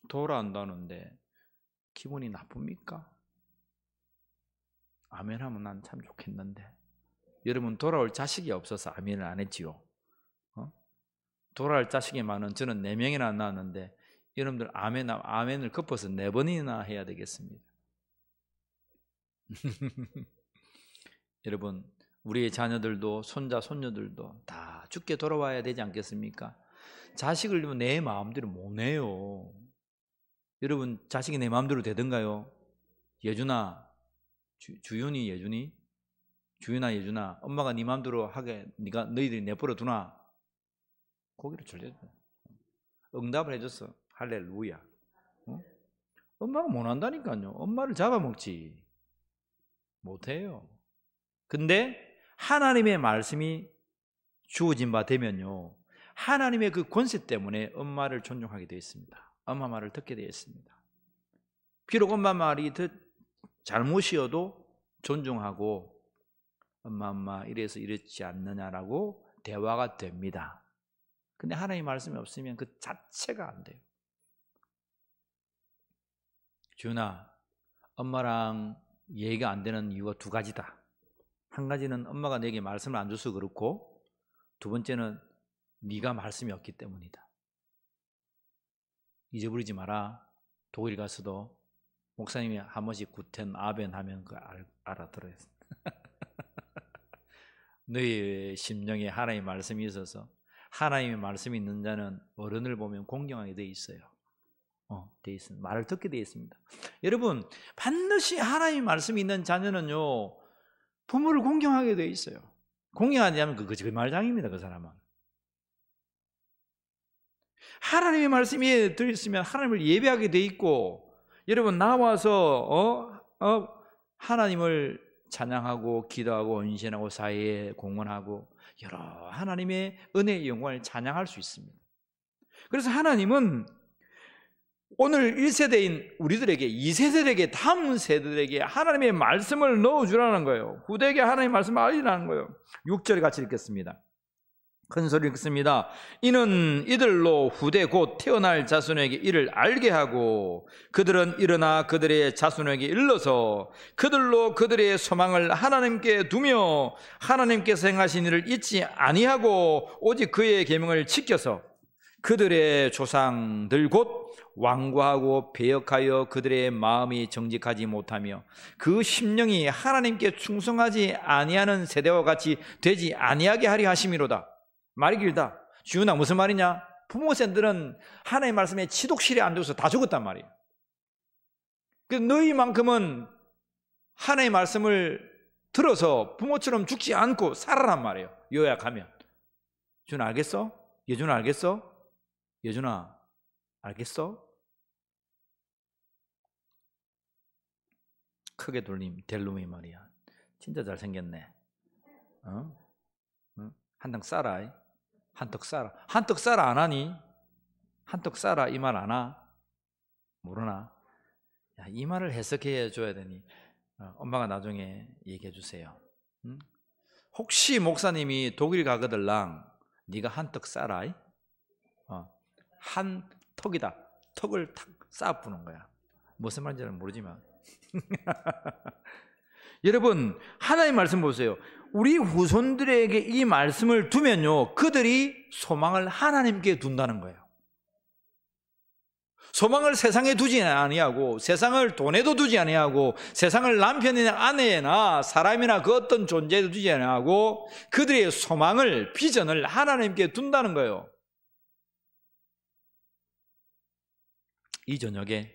돌아온다는데 기분이 나쁩니까? 아멘 하면 난 참 좋겠는데. 여러분, 돌아올 자식이 없어서 아멘을 안 했지요. 돌아올 자식이 많은 저는 4명이나 낳았는데, 여러분들 아멘을 급해서 4번이나 해야 되겠습니다. 여러분, 우리의 자녀들도 손자 손녀들도 다 죽게 돌아와야 되지 않겠습니까? 자식을 내 마음대로 못 내요. 여러분, 자식이 내 마음대로 되던가요? 예준아, 주윤이, 예준이, 주윤아, 예준아, 엄마가 네 마음대로 하게 너희들이 내버려 두나? 고개를 졸려줘. 응답을 해줬어. 할렐루야. 엄마가 못 한다니까요. 엄마를 잡아먹지 못해요. 근데 하나님의 말씀이 주어진 바 되면요, 하나님의 그 권세 때문에 엄마를 존중하게 되어 있습니다. 엄마 말을 듣게 되어 있습니다. 비록 엄마 말이 잘못이어도 존중하고, 엄마 이래서 이랬지 않느냐라고 대화가 됩니다. 근데 하나님의 말씀이 없으면 그 자체가 안 돼요. 주윤아, 엄마랑 얘기가 안 되는 이유가 2가지다. 한 가지는 엄마가 내게 말씀을 안 줘서 그렇고, 2번째는 네가 말씀이 없기 때문이다. 잊어버리지 마라. 독일 가서도 목사님이 한 번씩 구텐 아벤 하면 그 알아들어요. 너희 심령에 하나님의 말씀이 있어서, 하나님의 말씀이 있는 자는 어른을 보면 공경하게 돼 있어요. 돼 있습니다. 말을 듣게 돼 있습니다. 여러분, 반드시 하나님의 말씀이 있는 자녀는요, 부모를 공경하게 돼 있어요. 공경하지 않으면 그 거짓말장입니다. 그 사람은. 하나님의 말씀이 들어있으면 하나님을 예배하게 돼 있고, 여러분, 나와서 하나님을 찬양하고 기도하고 헌신하고 사회에 공헌하고 여러 하나님의 은혜의 영광을 찬양할 수 있습니다. 그래서 하나님은 오늘 1세대인 우리들에게, 2세대에게, 다음 세대들에게 하나님의 말씀을 넣어주라는 거예요. 후대에게 하나님의 말씀을 알리라는 거예요. 6절 같이 읽겠습니다. 큰 소리 읽습니다. 이는 이들로 후대 곧 태어날 자손에게 이를 알게 하고, 그들은 일어나 그들의 자손에게 일러서 그들로 그들의 소망을 하나님께 두며 하나님께서 행하신 일을 잊지 아니하고 오직 그의 계명을 지켜서 그들의 조상들 곧 완고하고 배역하여 그들의 마음이 정직하지 못하며 그 심령이 하나님께 충성하지 아니하는 세대와 같이 되지 아니하게 하려 하심이로다. 말이 길다. 주윤아, 무슨 말이냐? 부모생들은 하나님의 말씀에 치독실에 안 들어서 다 죽었단 말이에요. 그래서 너희만큼은 하나님의 말씀을 들어서 부모처럼 죽지 않고 살아란 말이에요. 요약하면. 주윤아, 알겠어? 예준아, 알겠어? 예준아, 알겠어? 크게 돌림, 델룸이 말이야. 진짜 잘생겼네. 한턱 쏴라. 한턱 쏴라. 한턱 쏴라 안 하니? 한턱 쏴라 이 말 안 하? 모르나? 야, 이 말을 해석해 줘야 되니 엄마가 나중에 얘기해 주세요. 혹시 목사님이 독일 가거들랑 네가 한턱 쏴라. 한 턱이다. 턱을 탁 쏴부는 거야. 무슨 말인지는 모르지만. 여러분, 하나님 말씀 보세요. 우리 후손들에게 이 말씀을 두면요, 그들이 소망을 하나님께 둔다는 거예요. 소망을 세상에 두지 아니하고 세상을 돈에도 두지 아니하고 세상을 남편이나 아내나 사람이나 그 어떤 존재에도 두지 아니하고 그들의 소망을 비전을 하나님께 둔다는 거예요. 이 저녁에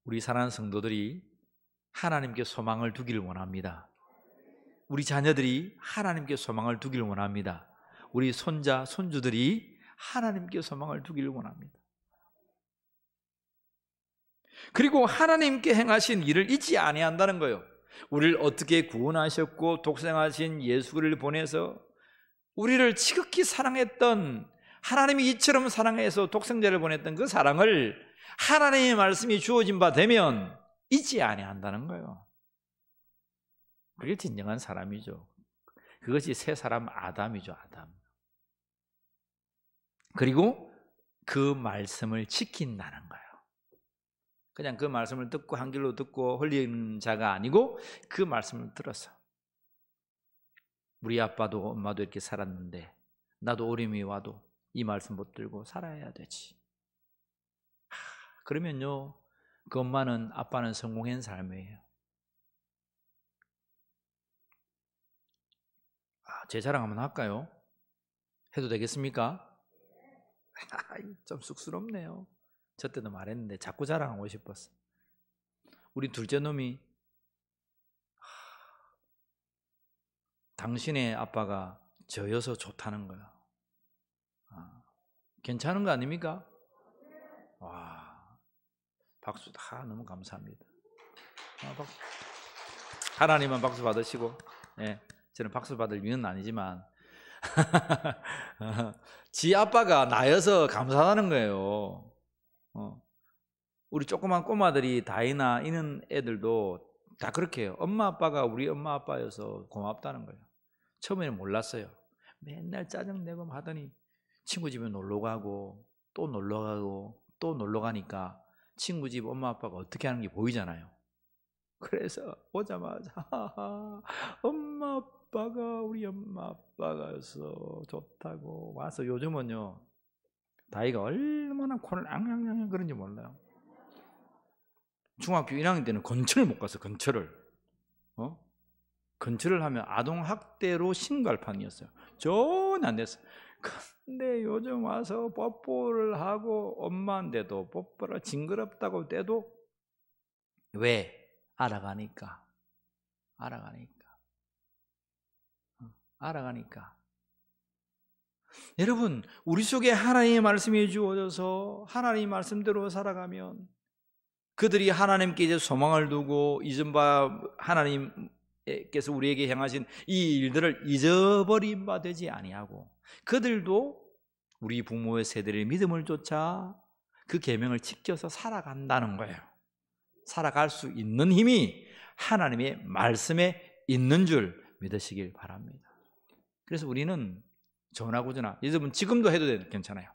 우리 사랑하는 성도들이 하나님께 소망을 두기를 원합니다. 우리 자녀들이 하나님께 소망을 두기를 원합니다. 우리 손자, 손주들이 하나님께 소망을 두기를 원합니다. 그리고 하나님께 행하신 일을 잊지 아니한다는 거예요. 우리를 어떻게 구원하셨고 독생하신 예수를 보내서 우리를 지극히 사랑했던, 하나님이 이처럼 사랑해서 독생자를 보냈던 그 사랑을 하나님의 말씀이 주어진 바 되면 잊지 아니한다는 거예요. 그게 진정한 사람이죠. 그것이 새 사람 아담이죠, 아담. 그리고 그 말씀을 지킨다는 거예요. 그냥 그 말씀을 듣고 한 길로 듣고 흘리는 자가 아니고 그 말씀을 들어서, 우리 아빠도 엄마도 이렇게 살았는데 나도 어려움이 와도 이 말씀 붙들고 살아야 되지. 그러면요, 그 엄마는 아빠는 성공한 삶이에요. 제 자랑 한번 할까요? 해도 되겠습니까? 좀 쑥스럽네요. 저 때도 말했는데 자꾸 자랑하고 싶었어. 우리 둘째 놈이 당신의 아빠가 저여서 좋다는 거야. 괜찮은 거 아닙니까? 와, 박수 다 너무 감사합니다. 박수. 하나님만 박수 받으시고, 네, 저는 박수 받을 위는 아니지만 지 아빠가 나여서 감사하는 거예요. 우리 조그만 꼬마들이 다이나 이런 애들도 다 그렇게 해요. 엄마 아빠가 우리 엄마 아빠여서 고맙다는 거예요. 처음에는 몰랐어요. 맨날 짜증내고 하더니 친구 집에 놀러 가고 또 놀러 가고 또 놀러 가니까 친구 집 엄마 아빠가 어떻게 하는 게 보이잖아요. 그래서 오자마자 엄마 아빠가 우리 엄마 아빠가서 좋다고 와서, 요즘은요 다이가 얼마나 코를 앙앙앙 그런지 몰라요. 중학교 1학년 때는 건철을 못 갔어. 건철을 건철을 하면 아동학대로 신갈판이었어요. 전혀 안 됐어요. 근데 요즘 와서 뽀뽀를 하고 엄마인데도 뽀뽀를 징그럽다고 때도, 왜? 알아가니까. 여러분, 우리 속에 하나님의 말씀이 주어져서 하나님의 말씀대로 살아가면 그들이 하나님께 이제 소망을 두고 이전바 하나님께서 우리에게 행하신 이 일들을 잊어버린 바 되지 아니하고, 그들도 우리 부모의 세대의 믿음을 쫓아 그 계명을 지켜서 살아간다는 거예요. 살아갈 수 있는 힘이 하나님의 말씀에 있는 줄 믿으시길 바랍니다. 그래서 우리는 전하고전하, 여러분 지금도 해도 괜찮아요.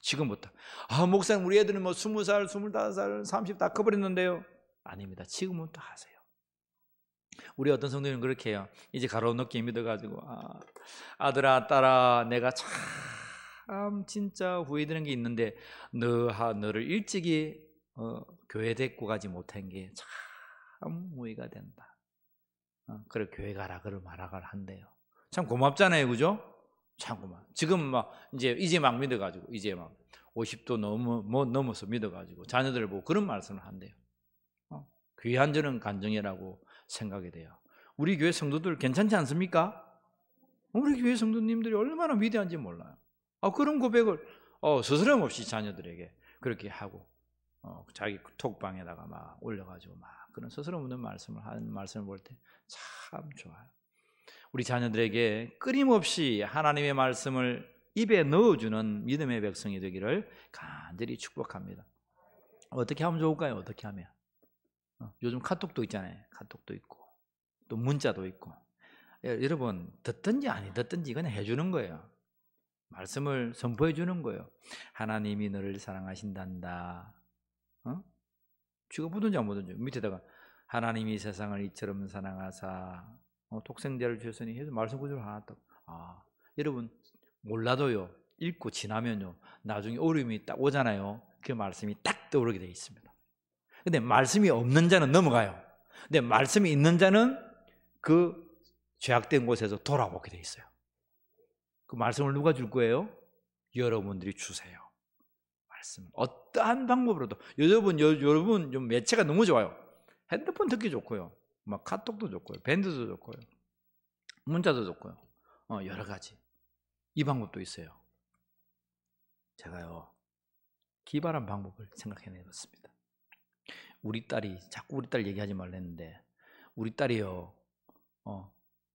지금부터 목사님 우리 애들은 뭐 20살, 25살, 30 다 커버렸는데요. 아닙니다. 지금부터 하세요. 우리 어떤 성도들은 그렇게 해요. 이제 가로놓기 믿어가지고 아들아 딸아, 내가 참 진짜 후회되는 게 있는데 너를 일찍이 교회 데리고 가지 못한 게 참 후회가 된다. 그래 교회 가라 그러 말아가라 한대요. 참 고맙잖아요, 그죠? 참 고마워. 지금 막 이제 막 믿어가지고 이제 막 50도 넘어서 믿어가지고 자녀들을 보고 그런 말씀을 한대요. 귀한 저는 간증이라고 생각이 돼요. 우리 교회 성도들 괜찮지 않습니까? 우리 교회 성도님들이 얼마나 위대한지 몰라요. 그런 고백을 스스럼 없이 자녀들에게 그렇게 하고 자기 톡방에다가 막 올려가지고 막 그런 스스럼 없는 말씀을 볼 때 참 좋아요. 우리 자녀들에게 끊임없이 하나님의 말씀을 입에 넣어주는 믿음의 백성이 되기를 간절히 축복합니다. 어떻게 하면 좋을까요? 어떻게 하면? 요즘 카톡도 있잖아요. 카톡도 있고 또 문자도 있고. 여러분 듣든지 아니 듣든지 그냥 해주는 거예요. 말씀을 선포해 주는 거예요. 하나님이 너를 사랑하신단다. 쥐가 보든지 안 보든지 밑에다가 하나님이 세상을 이처럼 사랑하사 독생자를 주셨으니 해서 말씀 구절 하나 딱. 여러분 몰라도요 읽고 지나면요 나중에 어려움이 딱 오잖아요. 그 말씀이 딱 떠오르게 되어 있습니다. 근데 말씀이 없는 자는 넘어가요. 근데 말씀이 있는 자는 그 죄악된 곳에서 돌아오게 되어 있어요. 그 말씀을 누가 줄 거예요? 여러분들이 주세요. 말씀. 어떠한 방법으로도. 여러분 좀 매체가 너무 좋아요. 핸드폰 듣기 좋고요. 막 카톡도 좋고요. 밴드도 좋고요. 문자도 좋고요. 여러 가지. 이 방법도 있어요. 제가요, 기발한 방법을 생각해 봤습니다. 우리 딸이, 자꾸 우리 딸 얘기하지 말랬는데, 우리 딸이요,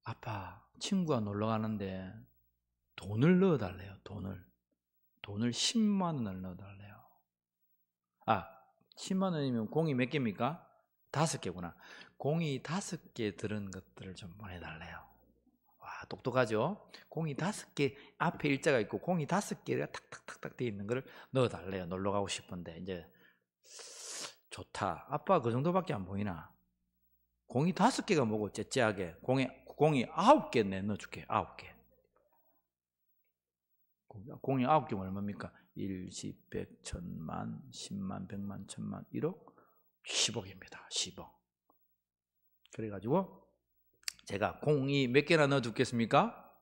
아빠, 친구가 놀러 가는데 돈을 넣어달래요. 돈을 10만 원을 넣어달래요. 10만 원이면 공이 몇 개입니까? 5개구나. 공이 5개 들은 것들을 좀 보내달래요. 와, 똑똑하죠? 공이 5개, 앞에 일자가 있고 공이 5개가 탁탁탁탁 되어 있는 거를 넣어달래요. 놀러 가고 싶은데. 이제 좋다. 아빠 그 정도밖에 안 보이나? 공이 5개가 뭐고 째째하게. 공이 9개 넣어줄게. 9개. 공이 9개면 얼마입니까? 1, 10, 100, 1000만, 10만, 100만, 1000만, 1억? 10억입니다. 10억. 그래가지고 제가 공이 몇 개나 넣어줬겠습니까?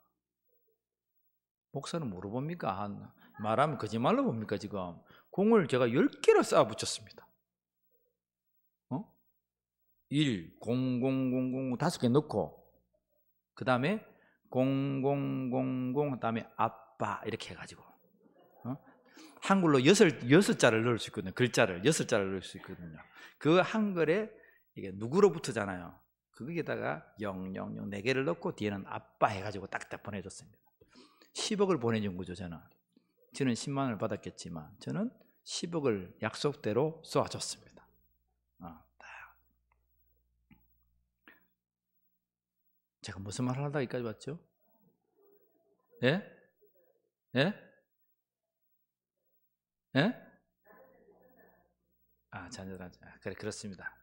목사는 물어봅니까? 말하면 거짓말로 봅니까 지금? 공을 제가 10개를 쌓아 붙였습니다. 1, 0, 0, 0, 0, 5개 넣고 그 다음에 0, 0, 0, 0, 그 다음에 아빠 이렇게 해가지고 한글로 6자를 넣을 수 있거든요. 글자를 6자를 넣을 수 있거든요. 그 한글에 이게 누구로부터잖아요. 거기에다가 0, 0, 0 4개를 넣고 뒤에는 아빠 해가지고 딱딱 보내줬습니다. 10억을 보내준 거죠. 저는 10만 원을 받았겠지만 저는 10억을 약속대로 쏘아줬습니다. 제가 무슨 말을 하다가 여기까지 왔죠? 예? 예? 예? 잔잔하죠. 그래, 그렇습니다.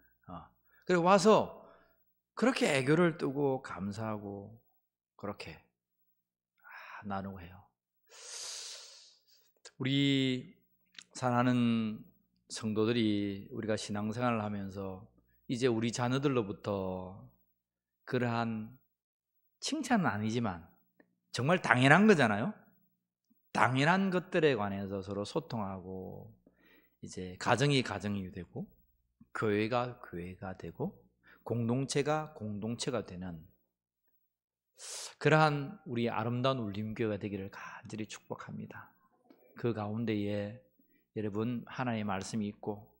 그리고 와서 그렇게 애교를 뜨고 감사하고 그렇게 나누고 해요. 우리 사랑하는 성도들이 우리가 신앙생활을 하면서 이제 우리 자녀들로부터 그러한 칭찬은 아니지만 정말 당연한 거잖아요. 당연한 것들에 관해서 서로 소통하고 이제 가정이 되고 교회가 되고 공동체가 되는 그러한 우리 아름다운 울림교회가 되기를 간절히 축복합니다. 그 가운데에 여러분 하나님의 말씀이 있고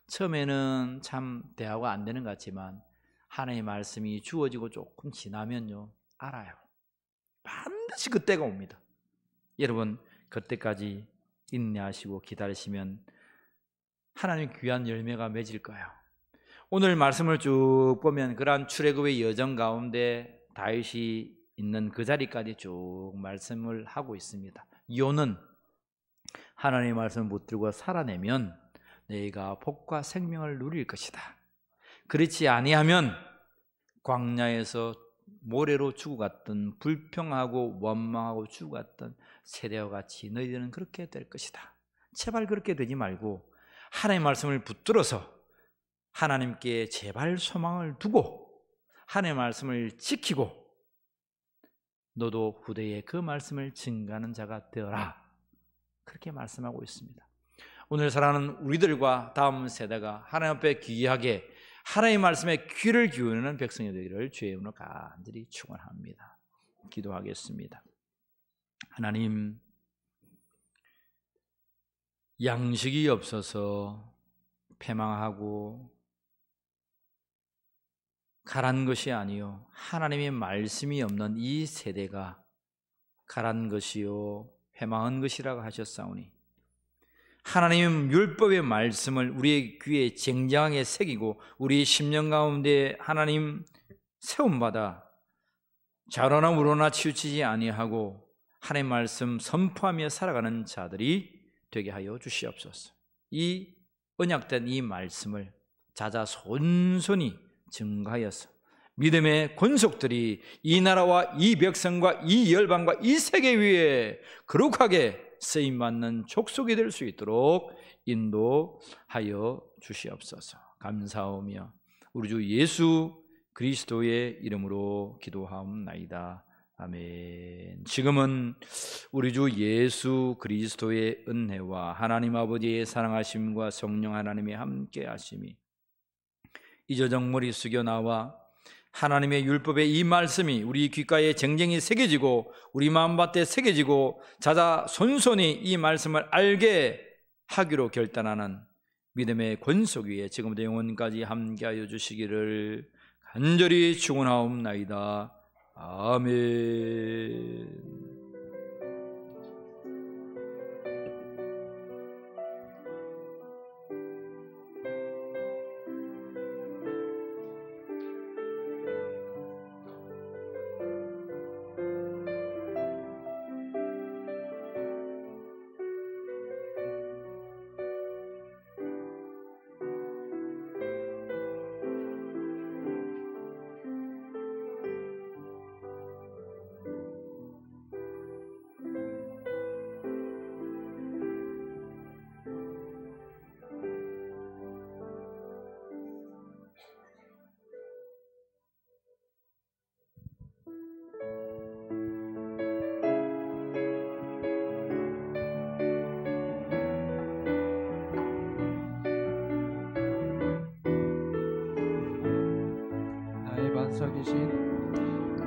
처음에는 참 대화가 안 되는 것 같지만 하나님의 말씀이 주어지고 조금 지나면요 알아요. 반드시 그때가 옵니다. 여러분 그때까지 인내하시고 기다리시면 하나님 귀한 열매가 맺을 거예요. 오늘 말씀을 쭉 보면 그러한 출애굽의 여정 가운데 다윗이 있는 그 자리까지 쭉 말씀을 하고 있습니다. 요는 하나님의 말씀을 붙들고 살아내면 너희가 복과 생명을 누릴 것이다. 그렇지 아니하면 광야에서 모래로 죽어갔던 불평하고 원망하고 죽어갔던 세대와 같이 너희들은 그렇게 될 것이다. 제발 그렇게 되지 말고 하나님의 말씀을 붙들어서 하나님께 제발 소망을 두고 하나님의 말씀을 지키고 너도 후대에 그 말씀을 증거하는 자가 되어라. 그렇게 말씀하고 있습니다. 오늘 사랑하는 우리들과 다음 세대가 하나님 앞에 귀하게 하나님의 말씀에 귀를 기울이는 백성이 되기를 주의 이름으로 간절히 축원합니다. 기도하겠습니다. 하나님, 양식이 없어서 패망하고 가란 것이 아니요 하나님의 말씀이 없는 이 세대가 가란 것이요 패망한 것이라고 하셨사오니 하나님 율법의 말씀을 우리의 귀에 쟁쟁하게 새기고 우리의 심령 가운데 하나님 세움받아 좌로나 우로나 치우치지 아니하고 하나님의 말씀 선포하며 살아가는 자들이 되게 하여 주시옵소서. 이 언약된 이 말씀을 자자손손이 증거하여서 믿음의 권속들이 이 나라와 이 백성과 이 열방과 이 세계 위에 거룩하게 쓰임받는 족속이 될 수 있도록 인도하여 주시옵소서. 감사하며 우리 주 예수 그리스도의 이름으로 기도하옵나이다. 아멘. 지금은 우리 주 예수 그리스도의 은혜와 하나님 아버지의 사랑하심과 성령 하나님의 함께 하심이 이저정 머리 숙여 나와 하나님의 율법의 이 말씀이 우리 귓가에 쟁쟁이 새겨지고 우리 마음밭에 새겨지고 자자 손손이 이 말씀을 알게 하기로 결단하는 믿음의 권속 위에 지금부터 영원까지 함께하여 주시기를 간절히 축원하옵나이다. 아멘.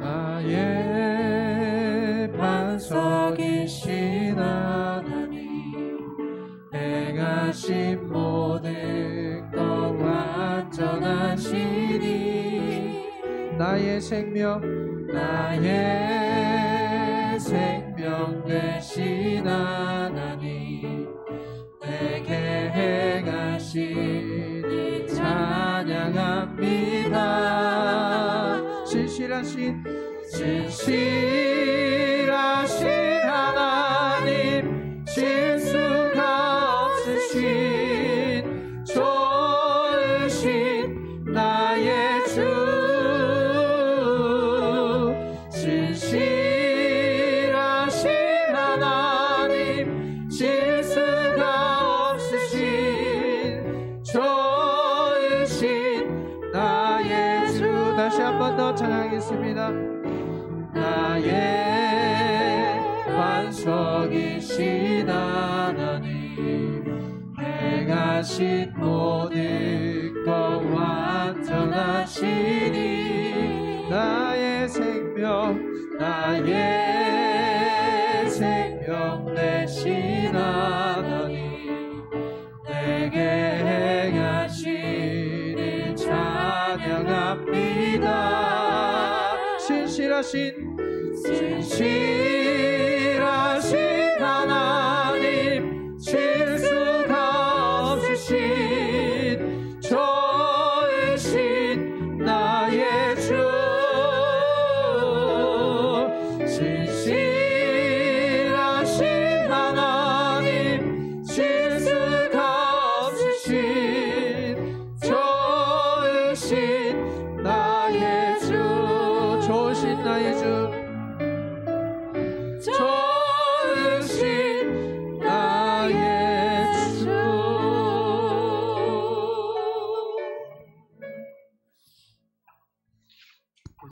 나의 반석이신 하나님, 행하신 모든 것 완전하시니 나의 생명 되신 하나님, 내게 행하시니 찬양합니다. 진실하신 하나님, 실수가 없으신 좋으신 나의 주, 진실하신 하나님, 실수가 없으신 좋으신 나의 주. 다시 한 번 더 찬양하겠습니다. 나의 반석이신 하나님, 행하신 모든 것 완전하시니 나의 생명 되신 하나님, 내게 행하시니 찬양합니다. 진실하신 하나님, 실수가 없으신 좋으신 나의 주, 진실하신 하나님, 실수가 없으신 좋으신 나의 주, 좋으신 나의 주,